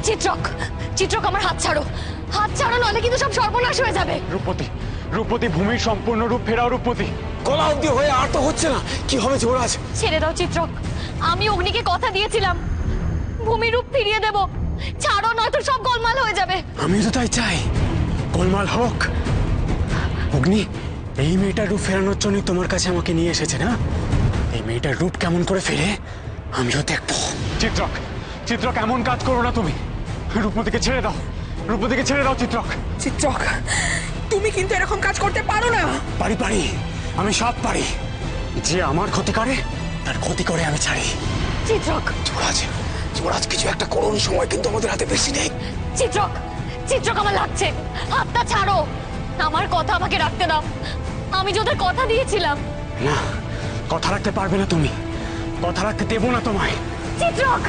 চিত্রক, চিত্রক আমার হাত ছাড়ো, হাত ছাড়ো, নইলে কিন্তু সব সর্বনাশ হয়ে যাবে। রূপপতি, রূপপতি, ভূমির সম্পূর্ণ রূপ ফেরাও রূপপতি। গলা অবধি হয়ে আর তো হচ্ছে না, কি হবে যুবরাজ? ছেড়ে দাও চিত্রক, আমি অগ্নিকে কথা দিয়েছিলাম ভূমির রূপ ফিরিয়ে দেব। ছাড়ো, নয়তো সব গোলমাল হয়ে যাবে। আমি তো তাই চাই, গোলমাল হোক। অগ্নি, এই মেয়েটার রূপ ফেরানোর জন্য তোমার কাছে আমাকে নিয়ে এসেছে না? এই মেয়েটার রূপ কেমন করে ফেরে আমিও দেখবো। চিত্রক, চিত্রক, এমন কাজ করো না তুমি। রূপমতিকে ছেড়ে দাও, রূপমতিকে ছেড়ে দাও চিত্রক। চিত্রক, তুমি কিন্তু এরকম কাজ করতে পারো না। পারি পারি, আমি সব পারি। যে আমার ক্ষতি করে তার ক্ষতি করে আমি ছাড়ি। চিত্রক, যুবরাজ, যুবরাজ, কিছু একটা করুন, সময় কিন্তু আমাদের হাতে বেশি নেই। চিত্রক, চিত্রক, আমার লাগছে, হাতটা ছাড়ো। আমার কথা আমাকে রাখতে দাও, আমি যে ওদের কথা দিয়েছিলাম। না, কথা রাখতে পারবে না তুমি, কথা রাখতে দেবো না তোমায়। চিত্রক,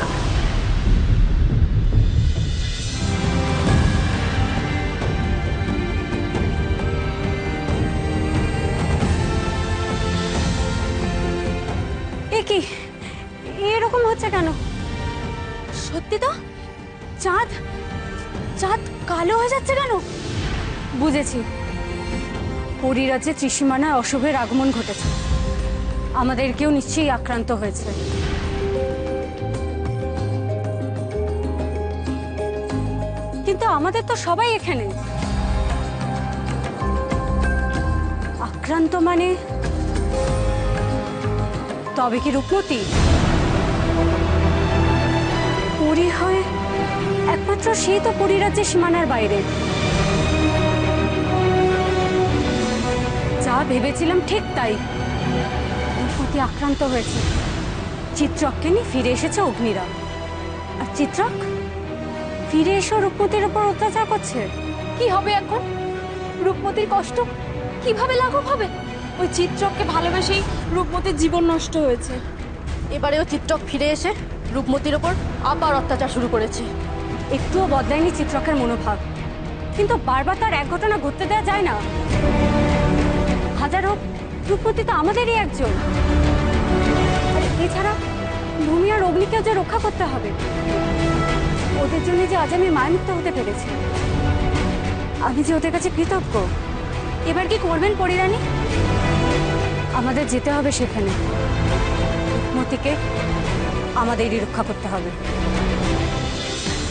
এ কি এরকম হচ্ছে কেন? সত্যি তো, চাঁদ চাঁদ কালো হয়ে যাচ্ছে কেন? বুঝেছি, পরিরাজ্যে ত্রিসীমানায় অশুভের আগমন ঘটেছে, আমাদেরকেও নিশ্চয়ই আক্রান্ত হয়েছে। কিন্তু আমাদের তো সবাই এখানে। আক্রান্ত মানে তবে কি রূপমতি? পরি হয় একমাত্র সেই তো পরিরাজ্যের সীমানার বাইরে। যা ভেবেছিলাম ঠিক তাই, রূপমতি আক্রান্ত হয়েছে। চিত্রককে নিয়ে ফিরে এসেছে অগ্নিরা, আর চিত্রক ফিরে এসে রূপমতির উপর অত্যাচার করছে। কি হবে এখন? রূপমতির কষ্ট কিভাবে লাঘব হবে? ওই চিত্রককে ভালোবেসেই রূপমতির জীবন নষ্ট হয়েছে। এবারেও চিত্রক ফিরে এসে রূপমতির ওপর আবার অত্যাচার শুরু করেছে। একটুও বদলায়নি চিত্রকের মনোভাব, কিন্তু বারবার তার এক ঘটনা ঘটতে দেওয়া যায় না। হাজার হোক, রূপমতি তো আমাদেরই একজন। আর এছাড়া ভূমি আর অগ্নিকেও যে রক্ষা করতে হবে, ওদের জন্য যে আজ আমি মায়ামুক্ত হতে পেরেছি, আমি যে ওদের কাছে কৃতজ্ঞ। এবার কি করবেন পরিরানী? আমাদের যেতে হবে সেখানে, রূপমতিকে আমাদেরই রক্ষা করতে হবে।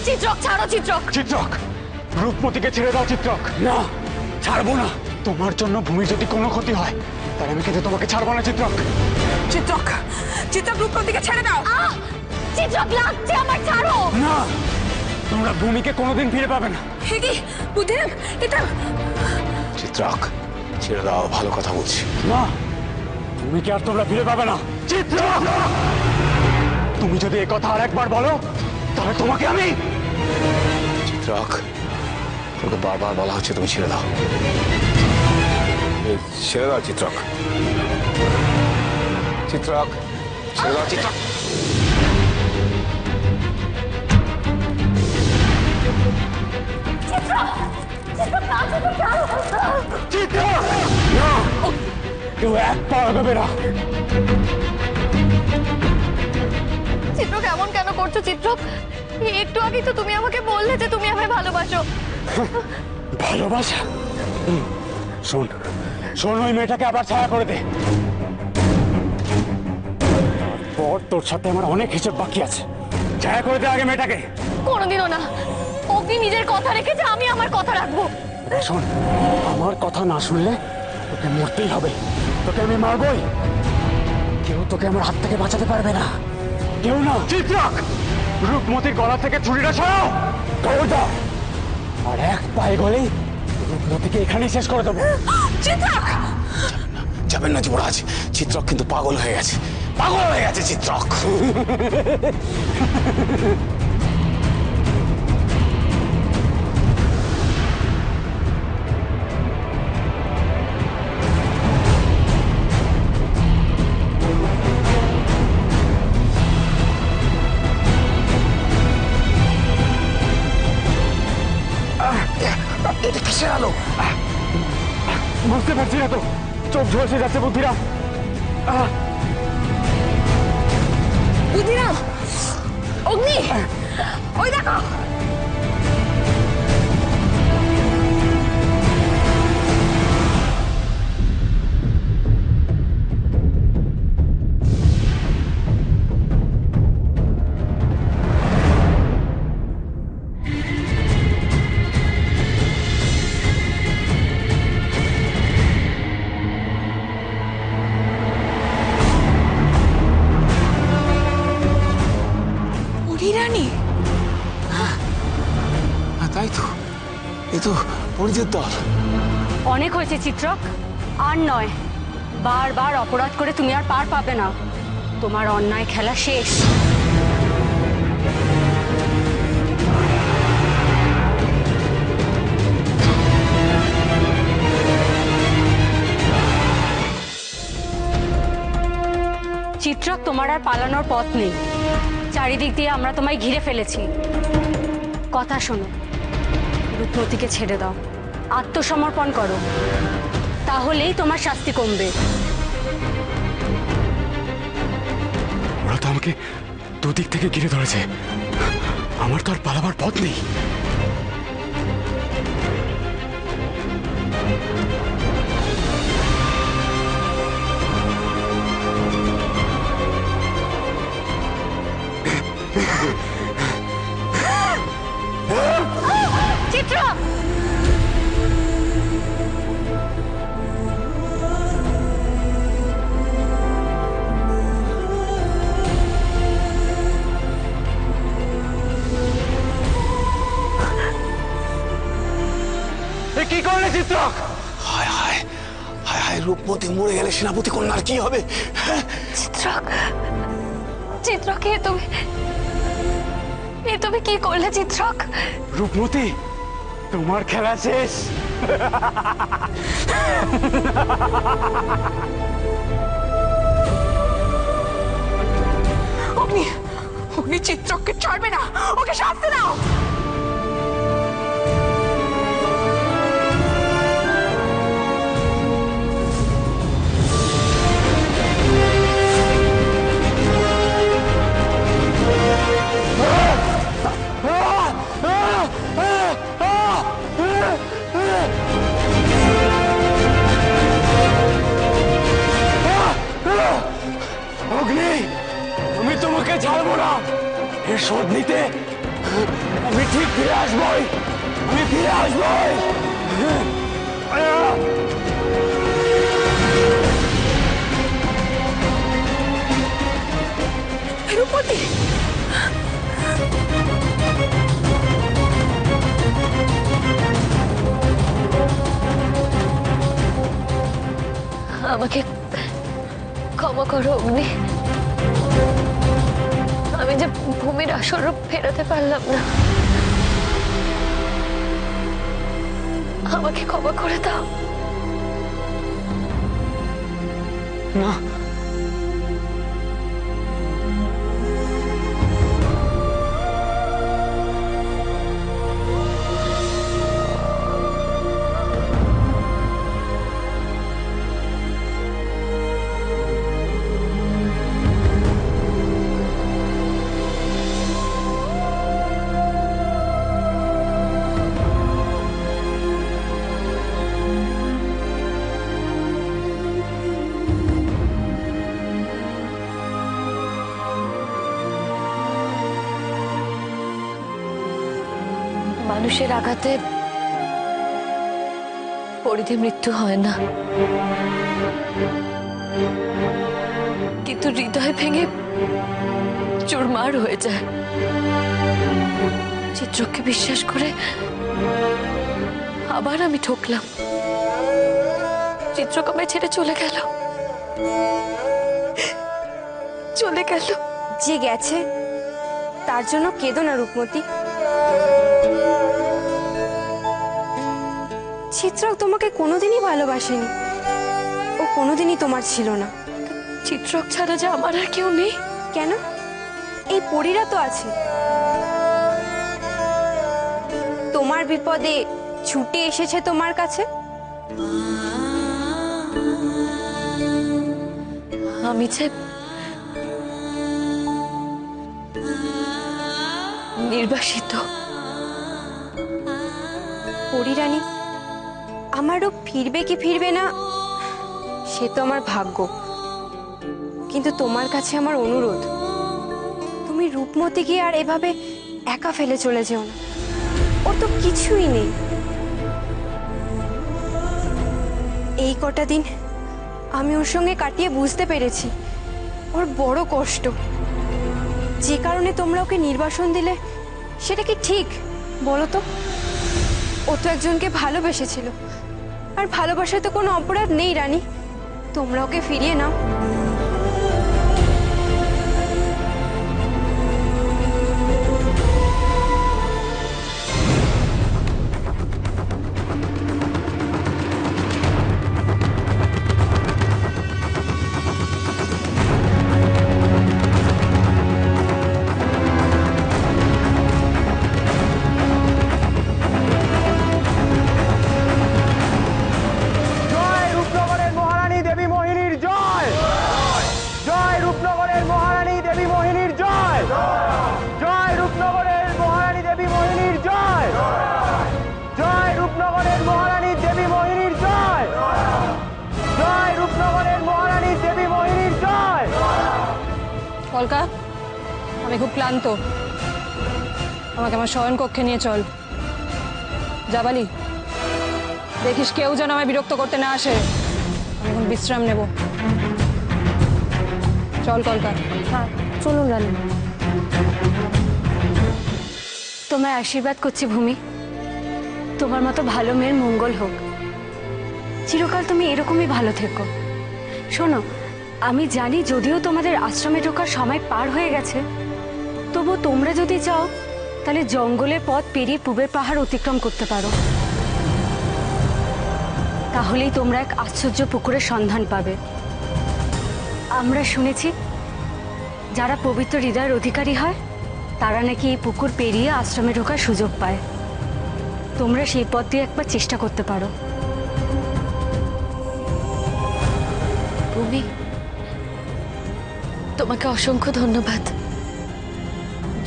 চিত্রক, ছাড়ো চিত্রক। চিত্রক, রূপমতিকে ছেড়ে দাও চিত্রক। না, ছাড়বো না। তোমার জন্য ভূমির যদি কোনো ক্ষতি হয়, তাহলে আমি কিন্তু তোমাকে ছাড়বো না চিত্রক। চিত্রক, চিত্রক, রূপমতিকে ছেড়ে দাও। চিত্রক, লাগছে আমার, ছাড়ো। না, তোমরা ভূমিকে কোনোদিন ফিরে পাবে না। হে কি বুদ্ধিরাম, এটা চিত্রক, ছেড়ে দাও, ভালো কথা বলছি। না, ভূমিকে আর তোমরা ফিরে পাবে না। চিত্রক, তুমি যদি এই কথা আর একবার বলো, তাহলে তোমাকে আমি। চিত্রক, তোকে বারবার বলা হচ্ছে তুমি ছেড়ে দাও, ছেড়ে দাও চিত্রক। চিত্রক, ছেড়ে দাও চিত্রক। চিত্রক, না, কেউ এক পা এগোবে না। চিত্রক, এমন কেন করছো চিত্রক? একটু আগে তো তুমি আমাকে বললে যে তুমি আমায় ভালোবাসো। ভালোবাসা? শোন, শোন, ওই মেয়েটাকে আবার ছায়া করে দে। তারপর তোর সাথে আমার অনেক হিসেব বাকি আছে। ছায়া করে দে আগে মেয়েটাকে। কোনোদিনও না। অগ্নি নিজের কথা রেখেছে, আমি আমার কথা রাখবো। শোন, আমার কথা না শুনলে তোকে মরতেই হবে। তোকে আমি মারবই। কেউ তোকে আমার হাত থেকে বাঁচাতে পারবে না, কেউ না। চিত্রক, রূপমতির গলা থেকে ছুরিটা সরাও। দৌড় দাও, আর এক পায়ে গলেই রূপমতিকে এখানেই শেষ করে দেবো। চিত্রক, যাবেন না যুবরাজ, চিত্রক কিন্তু পাগল হয়ে গেছে, পাগল হয়ে গেছে চিত্রক। এটা কিসের আলো? বুঝতে পারছি না তো, চোখ ঝলসে যাচ্ছে বুদ্ধিরাম। বুদ্ধিরাম, অগ্নি, ওই দেখো। নিজের দল। অনেক হয়েছে চিত্রক, আর নয়। বারবার অপরাধ করে তুমি আর পার পাবে না। তোমার অন্যায় খেলা শেষ। চিত্রক, তোমার আর পালানোর পথ নেই। চারিদিক দিয়ে আমরা তোমায় ঘিরে ফেলেছি। কথা শোনো, রূপমতিকে ছেড়ে দাও, আত্মসমর্পণ করো, তাহলেই তোমার শাস্তি কমবে। ওরা তো আমাকে দুদিক থেকে ঘিরে ধরেছে, আমার তো আর পালাবার পথ নেই। চিত্র, কি করলে চিত্রক? হায় হায় হায় হায়, রূপমতি মরে গেলে সেনাপতি কন্যার কি হবে? চিত্রক, চিত্রক, তুমি কি করলে চিত্রক? রূপমতি, তোমার খেলা শেষ। অগ্নি, অগ্নি চিত্রককে ছাড়বে না, ওকে শাস্তি দাও। অগ্নি, আমি তোমাকে ছাড়বো না। এর শোধ নিতে আমি ঠিক ফিরে আসবোই, আমি ফিরে আসবোই। রূপমতি, আমাকে ক্ষমা করো অগ্নি, আমি যে ভূমির আসল রূপ ফেরাতে পারলাম না। আমাকে ক্ষমা করে দাও। না, মানুষের আঘাতে পরিধি মৃত্যু হয় না, কিন্তু হৃদয় ভেঙে চুরমার হয়ে যায়। চিত্রককে বিশ্বাস করে আবার আমি ঠকলাম। চিত্রক আমায় ছেড়ে চলে গেল। যে গেছে তার জন্য কেঁদো না রূপমতি। চিত্রক তোমাকে কোনোদিনই ভালোবাসেনি, ও কোনোদিনই তোমার ছিল না। চিত্রক ছাড়া যে আমার আর কেউ নেই। কেন? এই পরীরা তো আছে। তোমার বিপদে ছুটে এসেছে তোমার কাছে। আমি যে নির্বাসিত। পরীরানী, আমারও ফিরবে কি ফিরবে না সে তো আমার ভাগ্য, কিন্তু তোমার কাছে আমার অনুরোধ, তুমি রূপমতিকে আর এভাবে একা ফেলে চলে যেও না। ওর তো কিছুই নেই। এই কটা দিন আমি ওর সঙ্গে কাটিয়ে বুঝতে পেরেছি ওর বড় কষ্ট। যে কারণে তোমরা ওকে নির্বাসন দিলে সেটা কি ঠিক বলো তো? ও তো একজনকে ভালোবেসেছিল, আর ভালোবাসায় তো কোনো অপরাধ নেই রানী। তোমরা ওকে ফিরিয়ে নাও। জয় রূপনগরের মহারানী দেবী মোহিনীর জয়! জয় রূপনগরের মহারানী দেবী মোহিনীর জয়! জয় রূপনগরের মহারানী দেবী মোহিনীর জয়! জয় রূপনগরের মহারানী দেবী মোহিনীর জয়! জয় রূপনগরের মহারানী দেবী মোহিনীর জয়! কলকা, আমি খুব ক্লান্ত, আমাকে আমার শয়ন কক্ষে নিয়ে চল। যাবালি, দেখিস কেউ যেন আমায় বিরক্ত করতে না আসে। আমি এখন বিশ্রাম নেব। চল কলকা। হ্যাঁ চলুন রানী। তোমায় আশীর্বাদ করছি ভূমি, তোমার মতো ভালো মেয়ের মঙ্গল হোক, চিরকাল তুমি এরকমই ভালো থেকো। শোনো, আমি জানি যদিও তোমাদের আশ্রমে ঢোকার সময় পার হয়ে গেছে, তবু তোমরা যদি চাও তাহলে জঙ্গলের পথ পেরিয়ে পূবের পাহাড় অতিক্রম করতে পারো। তাহলেই তোমরা এক আশ্চর্য পুকুরের সন্ধান পাবে। আমরা শুনেছি যারা পবিত্র হৃদয়ের অধিকারী হয় তারা নাকি এই পুকুর পেরিয়ে আশ্রমে ঢোকার সুযোগ পায়। তোমরা সেই পথ দিয়ে একবার চেষ্টা করতে পারো। ভূমি, তোমাকে অসংখ্য ধন্যবাদ।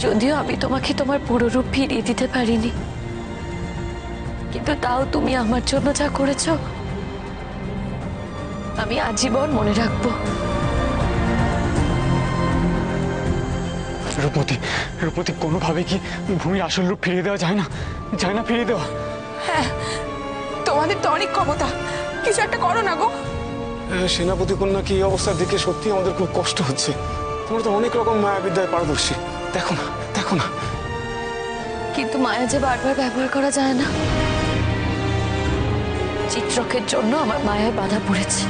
যদিও আমি তোমাকে তোমার পুরো রূপ ফিরিয়ে দিতে পারিনি, কিন্তু তাও তুমি আমার জন্য যা করেছো আমি আজীবন মনে রাখবো। রূপমতি, রূপমতি, কোনোভাবে কি ভূমির আসল রূপ ফিরিয়ে দেওয়া যায় না? যায় না ফিরিয়ে দেওয়া? হ্যাঁ, তোমাদের তো অনেক ক্ষমতা, কিছু একটা করো না গো। সেনাপতি কন্যা কি এই অবস্থা দেখে সত্যি আমাদের খুব কষ্ট হচ্ছে। তোমরা তো অনেক রকম মায়াবিদ্যায় পারদর্শী, দেখো না, দেখো না। কিন্তু মায়া যে বারবার ব্যবহার করা যায় না। চিত্রকের জন্য আমার মায়ায় বাধা পড়েছে,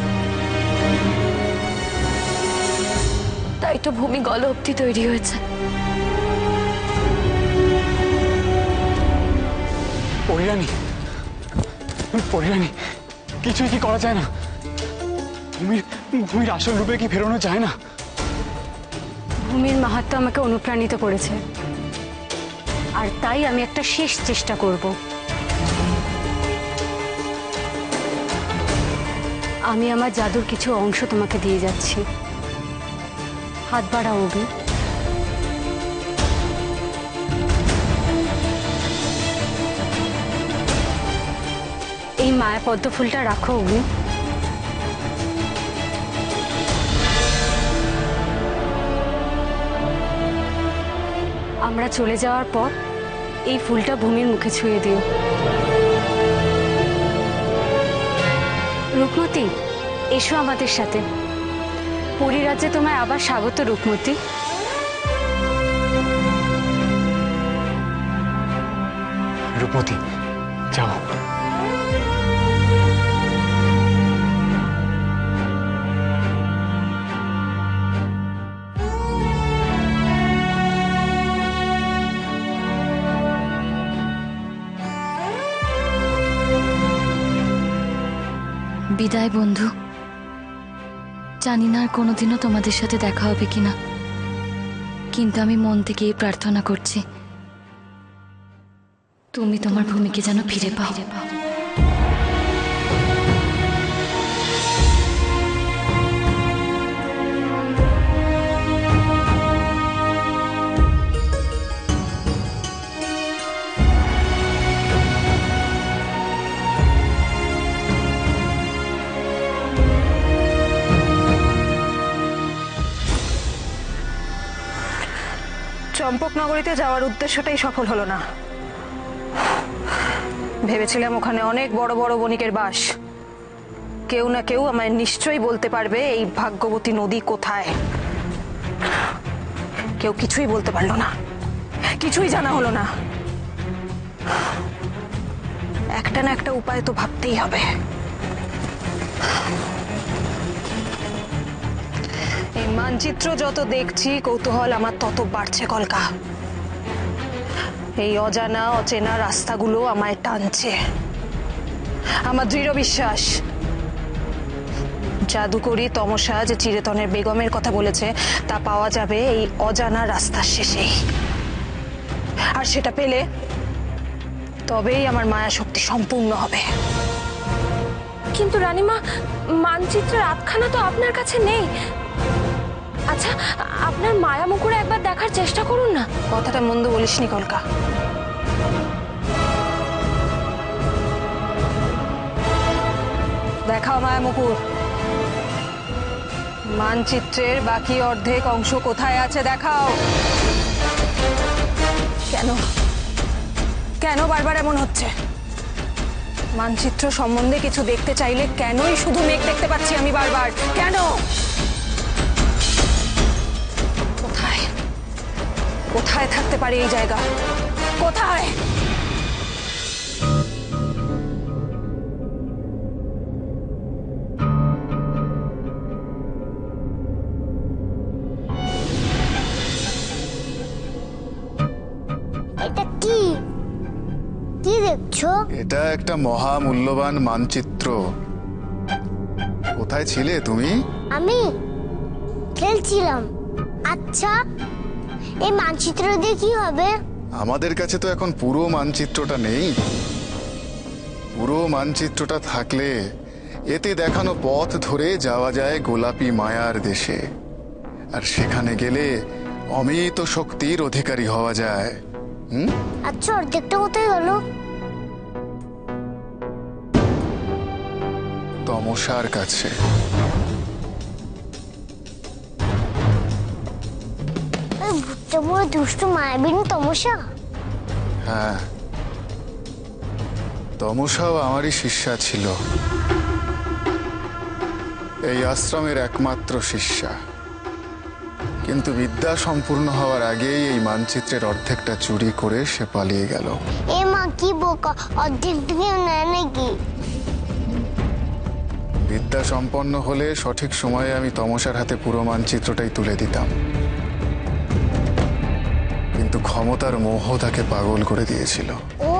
তাই তো ভূমি গল অব্দি তৈরি হয়েছে। পরিরানী, পরিরানী, কিছুই কি করা যায় না? ভূমির ভূমির আসল রূপে কি ফেরানো যায় না? ভূমির মাহাত্ম্য আমাকে অনুপ্রাণিত করেছে, আর তাই আমি একটা শেষ চেষ্টা করব। আমি আমার জাদুর কিছু অংশ তোমাকে দিয়ে যাচ্ছি। হাত বাড়াও অভি। এই মায়া পদ্ম ফুলটা রাখো অভি। আমরা চলে যাওয়ার পর এই ফুলটা ভূমির মুখে ছুঁয়ে দিও। রূপমতি, এসো আমাদের সাথে। পরিরাজ্যে তোমায় আবার স্বাগত রূপমতি। রূপমতি, যাও। বিদায় বন্ধু। জানি না আর কোনোদিনও তোমাদের সাথে দেখা হবে কিনা, কিন্তু আমি মন থেকে প্রার্থনা করছি তুমি তোমার ভূমিকে যেন ফিরে পাও। চম্পকনগরীতে যাওয়ার উদ্দেশ্যটাই সফল হলো না। ভেবেছিলাম ওখানে অনেক বড় বড় বণিকের বাস, কেউ না কেউ আমায় নিশ্চয়ই বলতে পারবে এই ভাগ্যবতী নদী কোথায়। কেউ কিছুই বলতে পারলো না, কিছুই জানা হলো না। একটা না একটা উপায় তো ভাবতেই হবে। এই মানচিত্র যত দেখছি কৌতূহল আমার তত বাড়ছে কলকা। এই অজানা অচেনা রাস্তাগুলো আমায় টানছে। আমার দৃঢ় বিশ্বাস জাদুকরি তমসা যে চিরতনের বেগমের কথা বলেছে তা পাওয়া যাবে এই অজানা রাস্তার শেষেই। আর সেটা পেলে তবেই আমার মায়া শক্তি সম্পূর্ণ হবে। কিন্তু রানীমা, মানচিত্রের আধখানা তো আপনার কাছে নেই। আচ্ছা, আপনার মায়া মুকুরে একবার দেখার চেষ্টা করুন না। কথাটা মন্দ বলিসনি কলকা। দেখাও মায়া মুকুর। মানচিত্রের বাকি অর্ধেক অংশ কোথায় আছে দেখাও। কেন কেন বারবার এমন হচ্ছে? মানচিত্র সম্বন্ধে কিছু দেখতে চাইলে কেনই শুধু মেঘ দেখতে পাচ্ছি আমি বারবার? কেন? কোথায় কোথায় থাকতে পারে এই জায়গা? কোথায়? এটা কি কি দেখছো? এটা একটা মহামূল্যবান মানচিত্র। কোথায় ছিলে তুমি? আমি খেলছিলাম। আচ্ছা, এই মানচিত্র দিয়ে কি হবে? আমাদের কাছে তো এখন পুরো মানচিত্রটা নেই। পুরো মানচিত্রটা থাকলে এতে দেখানো পথ ধরে যাওয়া যায় গোলাপী মায়ার দেশে। আর সেখানে গেলে অমিত শক্তির অধিকারী হওয়া যায়। আচ্ছা, অর্ধেকটা কোথায় গেল? তমসার কাছে। ভুট্টা বড় দুষ্ট মায়াবিনী তমসা। হ্যাঁ, তমসাও আমারই শিষ্যা ছিল। এই আশ্রমের একমাত্র শিষ্যা। কিন্তু বিদ্যা সম্পূর্ণ হওয়ার আগেই এই মানচিত্রের অর্ধেকটা চুরি করে সে পালিয়ে গেল। এ মা, কি বোকা! অর্ধেক থেকে নেয় নাকি? বিদ্যা সম্পন্ন হলে সঠিক সময়ে আমি তমসার হাতে পুরো মানচিত্রটাই তুলে দিতাম। কিন্তু ক্ষমতার মোহ তাকে পাগল করে দিয়েছিল। ও,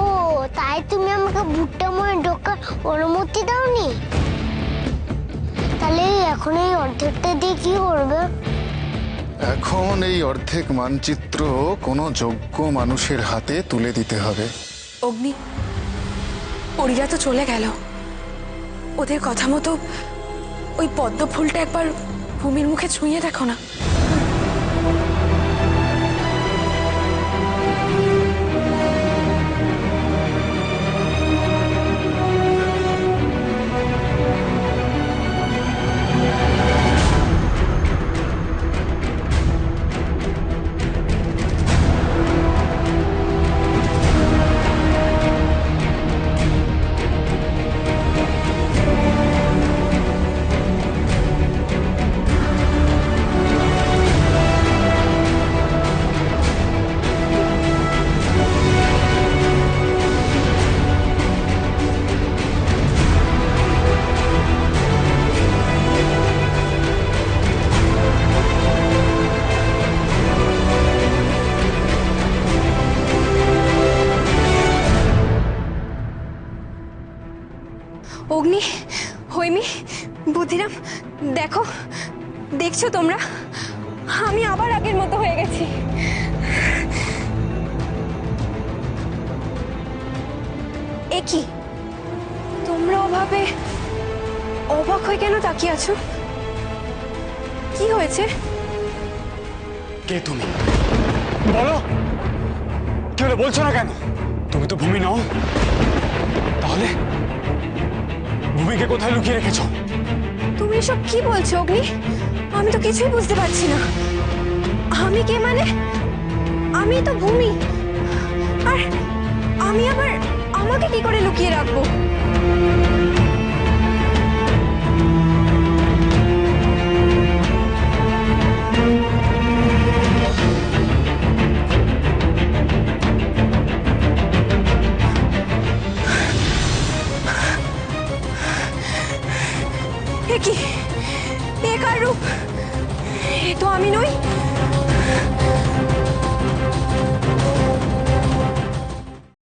তাই তুমি আমাকে ভুট্টা মনে ঢোকার অনুমতি দাওনি? তাহলে এখন এই অর্ধেকটা দিয়ে কি করবে? এখন এই অর্ধেক মানচিত্র কোনো যোগ্য মানুষের হাতে তুলে দিতে হবে। অগ্নি, পরীরা তো চলে গেল। ওদের কথা মতো ওই পদ্ম ফুলটা একবার ভূমির মুখে ছুঁয়ে দেখো না। অগ্নি, হৈমি, বুদ্ধিরাম, দেখো, দেখছো তোমরা? আমি আবার আগের মতো হয়ে গেছি। এ কি, তোমরা ওভাবে অবাক হয়ে কেন তাকিয়ে আছো? কি হয়েছে? কে তুমি? বলো, কি হলো বলছো না কেন? তুমি তো ভূমি নও। তাহলে ভূমিকে কোথায় লুকিয়ে রেখেছো? তুমি এসব কি বলছো অগ্নি? আমি তো কিছুই বুঝতে পারছি না। আমি কে মানে? আমি তো ভূমি। আর আমি আবার আমাকে কি করে লুকিয়ে রাখবো? কি